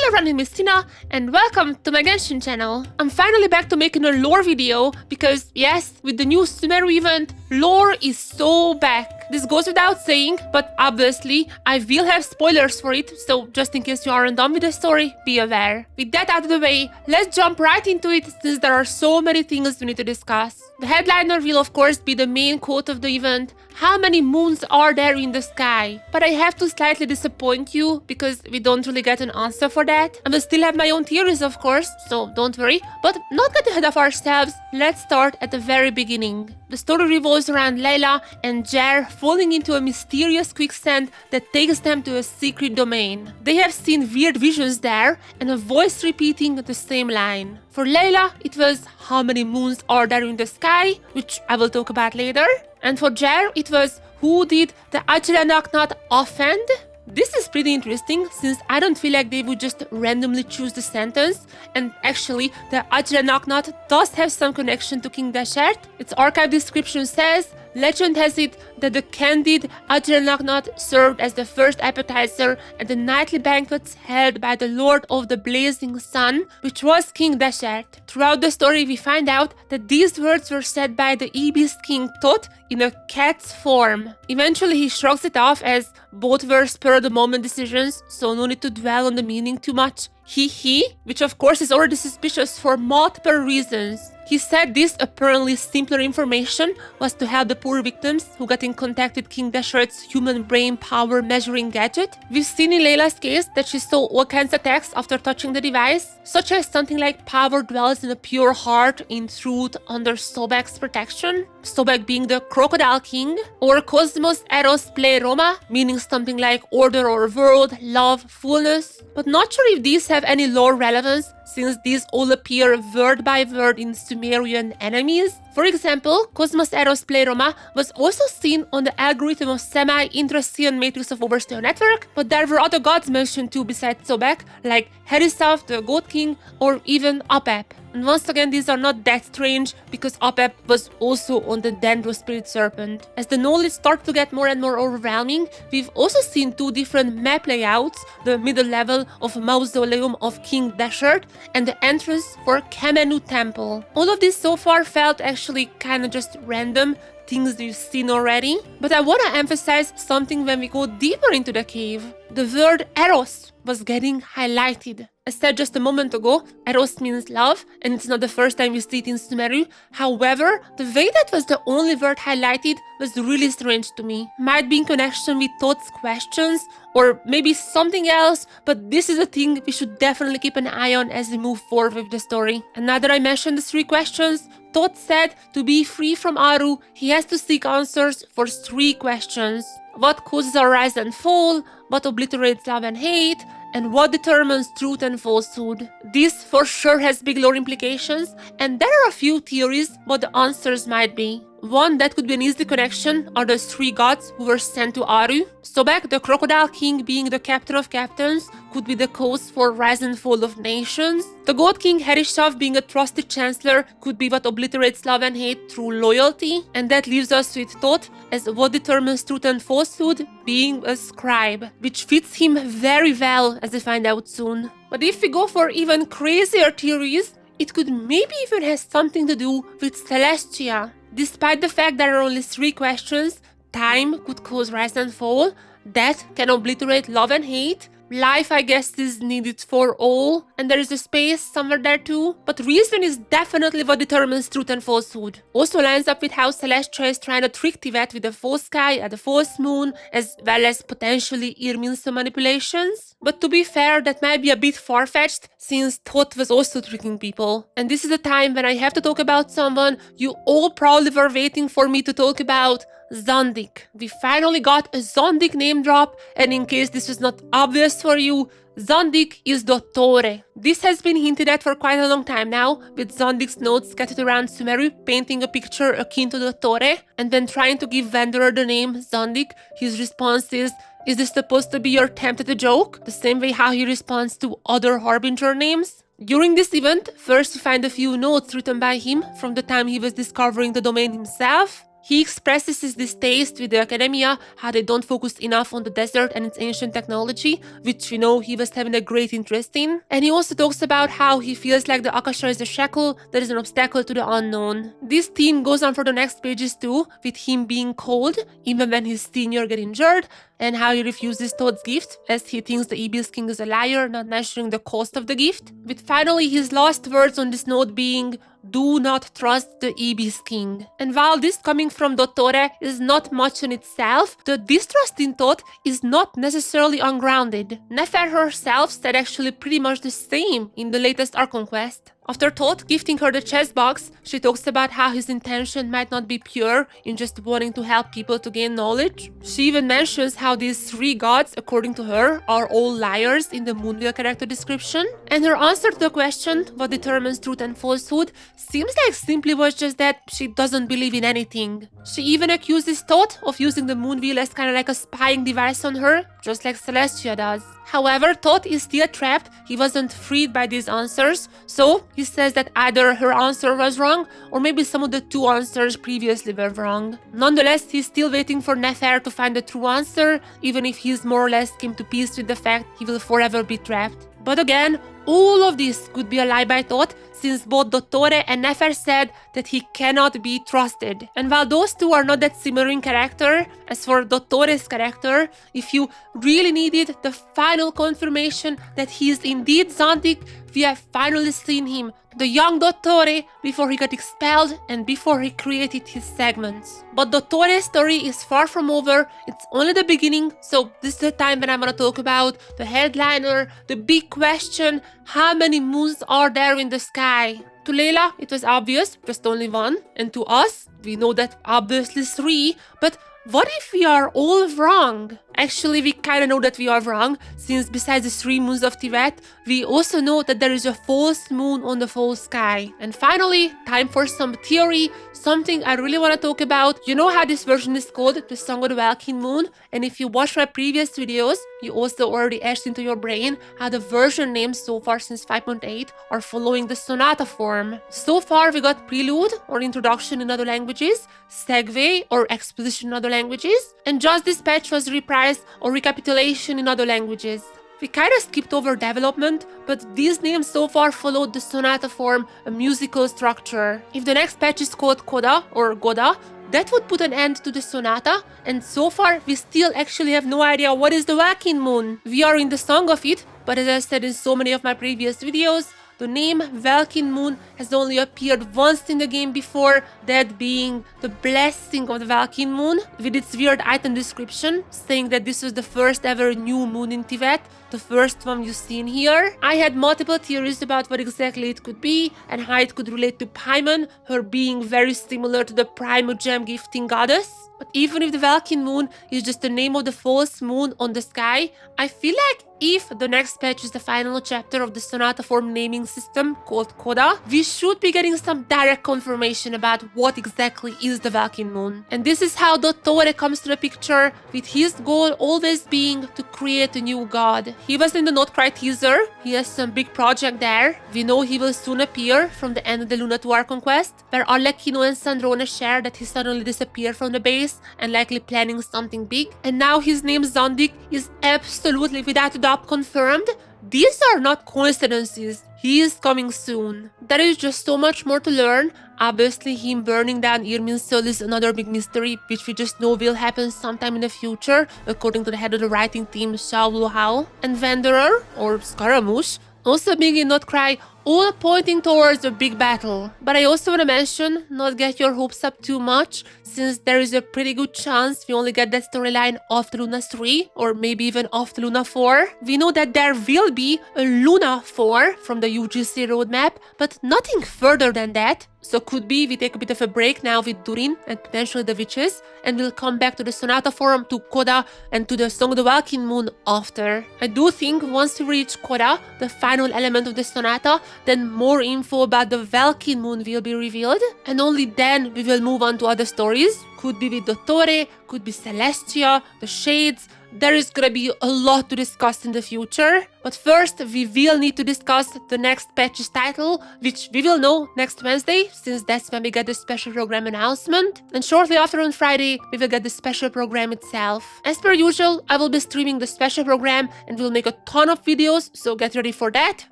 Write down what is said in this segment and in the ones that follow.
everyone, I'm Tina, and welcome to my Genshin channel. I'm finally back to making a lore video because, yes, with the new Sumeru event, lore is so back. This goes without saying, but obviously, I will have spoilers for it, so just in case you aren't done with the story, be aware. With that out of the way, let's jump right into it since there are so many things we need to discuss. The headliner will of course be the main quote of the event: how many moons are there in the sky? But I have to slightly disappoint you because we don't really get an answer for that. I will still have my own theories of course, so don't worry. But not get ahead of ourselves, let's start at the very beginning. The story revolves around Layla and Jer falling into a mysterious quicksand that takes them to a secret domain. They have seen weird visions there and a voice repeating the same line. For Layla, it was how many moons are there in the sky, which I will talk about later. And for Jer, it was who did the Acheranaknat offend? This is pretty interesting since I don't feel like they would just randomly choose the sentence, and actually the Acheranaknat does have some connection to King Deshret. Its archive description says, legend has it that the candied Acheranaknat served as the first appetizer at the nightly banquets held by the Lord of the Blazing Sun, which was King Deshret. Throughout the story we find out that these words were said by the Ibis King Thoth in a cat's form. Eventually he shrugs it off as both were spur-of-the-moment decisions, so no need to dwell on the meaning too much. He, which of course is already suspicious for multiple reasons. He said this apparently simpler information was to help the poor victims who got in contact with King Deshret's human brain power measuring gadget. We've seen in Layla's case that she saw all kinds of attacks after touching the device, such as something like power dwells in a pure heart in truth under Sobek's protection, Sobek being the Crocodile King, or Cosmos Eros Pleroma, meaning something like order or world, love, fullness. But not sure if these have any lore relevance, since these all appear word by word in Sumerian enemies. For example, Cosmos Eros Pleroma was also seen on the algorithm of semi-Intracian matrix of Oversteel network, but there were other gods mentioned too besides Sobek, like Herisaf, the God King, or even Apep. And once again, these are not that strange because Apep was also on the Dendro Spirit Serpent. As the knowledge starts to get more and more overwhelming, we've also seen two different map layouts, the middle level of Mausoleum of King Deshret and the entrance for Kemenu Temple. All of this so far felt actually kinda just random, things we've seen already. But I wanna emphasize something when we go deeper into the cave. The word Eros was getting highlighted. As said just a moment ago, Eros means love, and it's not the first time we see it in Sumeru. However, the way that was the only word highlighted was really strange to me. Might be in connection with Thoth's questions, or maybe something else, but this is a thing we should definitely keep an eye on as we move forward with the story. And now that I mentioned the three questions, Thoth said to be free from Aru, he has to seek answers for three questions. What causes our rise and fall? What obliterates love and hate? And what determines truth and falsehood? This for sure has big lore implications, and there are a few theories what the answers might be. One that could be an easy connection are the three gods who were sent to Aru. Sobek, the Crocodile King being the captain of captains, could be the cause for rise and fall of nations. The God King Herisaf being a trusted chancellor could be what obliterates love and hate through loyalty. And that leaves us with Thoth as what determines truth and falsehood, being a scribe, which fits him very well as we find out soon. But if we go for even crazier theories, it could maybe even have something to do with Celestia. Despite the fact there are only three questions, time could cause rise and fall, death can obliterate love and hate, life I guess is needed for all, and there is a space somewhere there too, but reason is definitely what determines truth and falsehood. Also lines up with how Celestia is trying to trick Tivet with the false sky and the false moon, as well as potentially Irminso manipulations. But to be fair, that might be a bit far-fetched, since Thoth was also tricking people. And this is a time when I have to talk about someone you all probably were waiting for me to talk about: Zandik. We finally got a Zandik name drop, and in case this was not obvious for you, Zandik is Dottore. This has been hinted at for quite a long time now, with Zandik's notes scattered around Sumeru painting a picture akin to Dottore, and when trying to give Wanderer the name Zandik, his response is this supposed to be your attempt at a joke? The same way how he responds to other Harbinger names? During this event, first we find a few notes written by him from the time he was discovering the domain himself. He expresses his distaste with the academia, how they don't focus enough on the desert and its ancient technology, which we know he was having a great interest in. And he also talks about how he feels like the Akasha is a shackle that is an obstacle to the unknown. This theme goes on for the next pages too, with him being cold, even when his senior get injured, and how he refuses Thoth's gift, as he thinks the Ibis King is a liar, not measuring the cost of the gift. With finally his last words on this note being, "Do not trust the Ibis King." And while this coming from Dottore is not much in itself, the distrust in Thoth is not necessarily ungrounded. Nefer herself said actually pretty much the same in the latest Archon quest. After Thoth gifting her the chest box, she talks about how his intention might not be pure in just wanting to help people to gain knowledge. She even mentions how these 3 gods, according to her, are all liars in the Moonwheel character description. And her answer to the question, what determines truth and falsehood, seems like simply was just that she doesn't believe in anything. She even accuses Thoth of using the Moonwheel as kind of like a spying device on her, just like Celestia does. However, Thoth is still trapped, he wasn't freed by these answers, so he says that either her answer was wrong, or maybe some of the 2 answers previously were wrong. Nonetheless, he's still waiting for Nefer to find the true answer, even if he's more or less came to peace with the fact he will forever be trapped. But again, all of this could be a lie by Thoth, since both Dottore and Nefer said that he cannot be trusted. And while those 2 are not that similar in character, as for Dottore's character, if you really needed the final confirmation that he is indeed Zandik, we have finally seen him, the young Dottore, before he got expelled and before he created his segments. But Dottore's story is far from over, it's only the beginning, so this is the time when I'm gonna talk about the headliner, the big question, how many moons are there in the sky? To Layla, it was obvious, just only 1, and to us, we know that obviously 3, but what if we are all wrong? Actually, we kinda know that we are wrong, since besides the 3 moons of Tibet, we also know that there is a false moon on the false sky. And finally, time for some theory, something I really wanna talk about. You know how this version is called the Song of the Valkyrie Moon? And if you watched my previous videos, you also already etched into your brain how the version names so far since 5.8 are following the sonata form. So far we got prelude or introduction in other languages, segue or exposition in other languages, and just dispatch was reprised or recapitulation in other languages. We kinda skipped over development, but these names so far followed the sonata form, a musical structure. If the next patch is called Coda or Goda, that would put an end to the sonata, and so far we still actually have no idea what is the Valkyrie Moon. We are in the song of it, but as I said in so many of my previous videos, the name Valkyrie Moon has only appeared once in the game before, that being the blessing of the Valkyrie Moon, with its weird item description, saying that this was the first ever new moon in Tibet, the first one you've seen here. I had multiple theories about what exactly it could be, and how it could relate to Paimon, her being very similar to the Primogem gifting goddess. But even if the Valkyrie Moon is just the name of the false moon on the sky, I feel like if the next patch is the final chapter of the sonata form naming system called Coda, we should be getting some direct confirmation about what exactly is the Valkyrie Moon. And this is how Dottore comes to the picture, with his goal always being to create a new god. He was in the Not Cry teaser, he has some big project there. We know he will soon appear from the end of the Luna 2 Archon quest, where Arlecchino and Sandrone share that he suddenly disappeared from the base and likely planning something big. And now his name Zandik is absolutely without a doubt confirmed. These are not coincidences. He is coming soon. There is just so much more to learn. Obviously, him burning down Irmin's soul is another big mystery, which we just know will happen sometime in the future, according to the head of the writing team, Xiao Luhao. And Wanderer, or Scaramouche, also being in Not Cry, all pointing towards a big battle. But I also want to mention, not get your hopes up too much, since there is a pretty good chance we only get that storyline after Luna 3, or maybe even after Luna 4. We know that there will be a Luna 4 from the UGC roadmap, but nothing further than that. So could be we take a bit of a break now with Durin and potentially the witches, and we'll come back to the Sonata Forum, to Coda, and to the Song of the Valkyrie Moon after. I do think once we reach Coda, the final element of the Sonata, then more info about the Valkyrie Moon will be revealed, and only then we will move on to other stories. Could be with Dottore, could be Celestia, the Shades, there is gonna be a lot to discuss in the future. But first, we will need to discuss the next patch's title, which we will know next Wednesday, since that's when we get the special program announcement. And shortly after on Friday, we will get the special program itself. As per usual, I will be streaming the special program and will make a ton of videos, so get ready for that.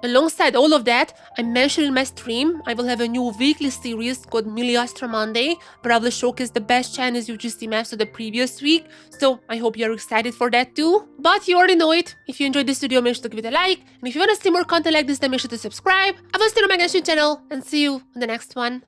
Alongside all of that, I mentioned in my stream, I will have a new weekly series called Astra Monday, where I will showcase the best Chinese UGC maps of the previous week, so I hope you're excited for that too. But you already know it. If you enjoyed this video, make sure to give it a like, and if you want to see more content like this, then make sure to subscribe. I will see you on my channel, and see you on the next one.